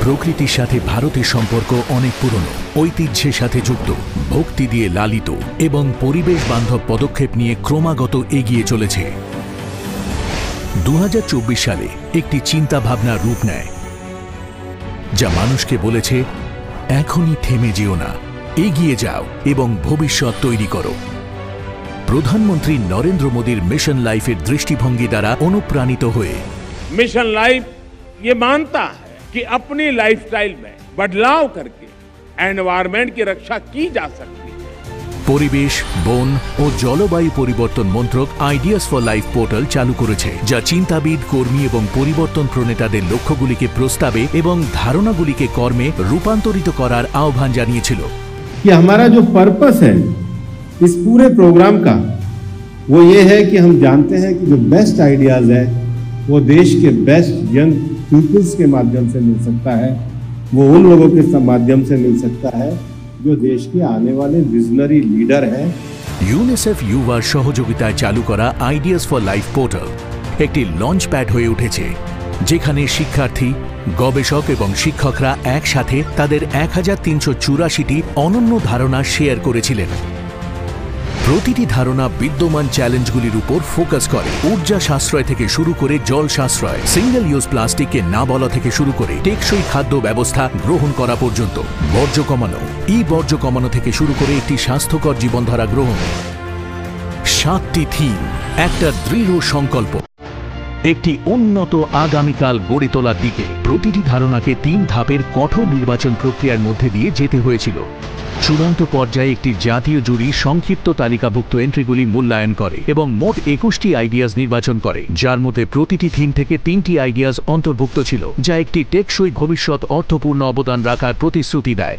প্রকৃতির সাথে ভারতের সম্পর্ক অনেক পুরনো, ঐতিহ্যের সাথে যুক্ত, ভক্তি দিয়ে লালিত এবং পরিবেশ বান্ধব পদক্ষেপ নিয়ে ক্রমাগত এগিয়ে চলেছে। 2024 সালে একটি চিন্তা ভাবনার রূপ নেয়, যা মানুষকে বলেছে, এখনই থেমে যেও না, এগিয়ে যাও এবং ভবিষ্যৎ তৈরি করো। প্রধানমন্ত্রী নরেন্দ্র মোদীর মিশন লাইফের দৃষ্টিভঙ্গি দ্বারা অনুপ্রাণিত হয়ে मिशन लाइफ ये मानता है कि अपनी लाइफस्टाइल में बदलाव करके एनवायरनमेंट की रक्षा की जा सकती है। পরিবেশ, বন ও জলবায়ু পরিবর্তন মন্ত্রক আইডিয়াস ফর লাইফ পোর্টাল চালু করেছে, যা চিন্তাবিদ, কর্মী এবং পরিবর্তন প্রণেতাদের লক্ষ্যগুলিকে প্রস্তাবে এবং ধারণাগুলিকে কর্মে রূপান্তরিত করার আহ্বান জানিয়েছিল। कि हमारा जो पर्पस है इस पूरे प्रोग्राम का, वो ये है कि हम जानते हैं कि जो बेस्ट आइडियाज है वो देश के बेस्ट यंग पीपल्स के माध्यम से मिल सकता है, वो उन लोगों के माध्यम से मिल सकता है जो देश के आने वाले विजनरी लीडर हैं। ইউনিসেফ ইউভার সহযোগিতায় চালু করা আইডিয়াস ফর লাইফ পোর্টাল একটি লঞ্চ প্যাড হয়ে উঠেছে, যেখানে শিক্ষার্থী, গবেষক এবং শিক্ষকরা একসাথে তাদের 1384টি অনন্য ধারণা শেয়ার করেছিলেন। প্রতিটি ধারণা বিদ্যমান চ্যালেঞ্জগুলির উপর ফোকাস করে, ঊর্জা সাশ্রয় থেকে শুরু করে জল সাশ্রয়, সিঙ্গেল ইউজ প্লাস্টিককে না বলা থেকে শুরু করে টেকসই খাদ্য ব্যবস্থা গ্রহণ করা পর্যন্ত, বর্জ্য কমানো, বর্জ্য কমানো থেকে শুরু করে একটি স্বাস্থ্যকর জীবনধারা গ্রহণ। 7টি থিম, একটা দৃঢ় সংকল্প, একটি উন্নত আগামীকাল গড়ে তোলার দিকে। প্রতিটি ধারণাকে 3 ধাপের কঠোর নির্বাচন প্রক্রিয়ার মধ্যে দিয়ে যেতে হয়েছিল। চূড়ান্ত পর্যায়ে একটি জাতীয় জুরি সংক্ষিপ্ত তালিকাভুক্ত এন্ট্রিগুলি মূল্যায়ন করে এবং মোট 21টি আইডিয়াজ নির্বাচন করে, যার মধ্যে প্রতিটি থিম থেকে 3টি আইডিয়াজ অন্তর্ভুক্ত ছিল, যা একটি টেকসই ভবিষ্যৎ অর্থপূর্ণ অবদান রাখার প্রতিশ্রুতি দেয়।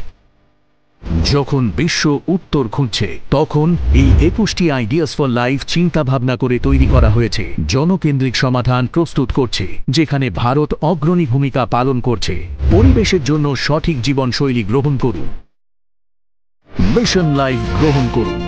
যখন বিশ্ব উত্তর খুঁজছে, তখন এই 21টি আইডিয়াস ফর লাইফ চিন্তা ভাবনা করে তৈরি করা হয়েছে, জনকেন্দ্রিক সমাধান প্রস্তুত করছে, যেখানে ভারত অগ্রণী ভূমিকা পালন করছে। পরিবেশের জন্য সঠিক জীবনশৈলী গ্রহণ করুন, মিশন লাইফ গ্রহণ করুন।